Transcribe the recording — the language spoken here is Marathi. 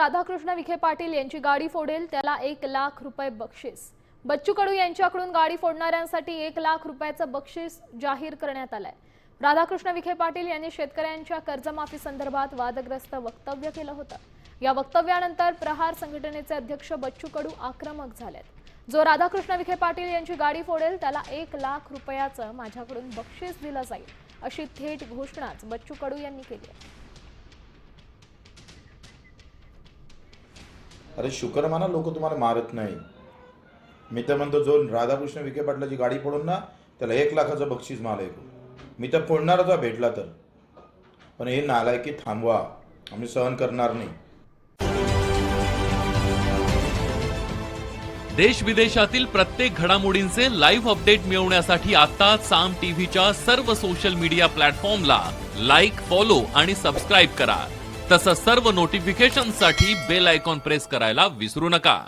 राधाकृष्ण विखे पाटील यांची गाडी फोडेल त्याला 1 लाख रुपये बक्षीस। बच्चू कडू यांच्याकडून गाडी फोडणाऱ्यांसाठी 1 लाख रुपयाचं बक्षीस जाहीर करण्यात आलंय। राधाकृष्ण विखे पाटील यांनी शेतकऱ्यांच्या कर्जमाफी संदर्भात वादग्रस्त वक्तव्य केलं होतं। या वक्तव्यानंतर प्रहार संघटनेचे अध्यक्ष बच्चू कडू आक्रमक झालेत। जो राधाकृष्ण विखे पाटील यांची गाडी फोडेल त्याला 1 लाख रुपयाचं माझ्याकडून बक्षीस दिलं जाईल, अशी थेट घोषणाच बच्चू कडू यांनी केली आहे। अरे शुक्र माना, लोक तुम्हाला मारत नाही। मी तर म्हणतो जो राधाकृष्ण विखे पाटलाची गाडी फोडून ना त्याला 1 लाखाचं बक्षीस मला ऐकू। मी तर फोडणारच आहे भेटला तर, पण हे नालायकी थांबवा, आम्ही सहन करणार नाही। देश विदेशातील प्रत्येक घडामोडींचे लाईव्ह अपडेट मिळवण्यासाठी आता साम टीव्हीच्या सर्व सोशल मीडिया प्लॅटफॉर्मला लाईक, फॉलो आणि सबस्क्राईब करा। तसंच सर्व नोटिफिकेशनसाठी बेल आयकॉन प्रेस करायला विसरू नका।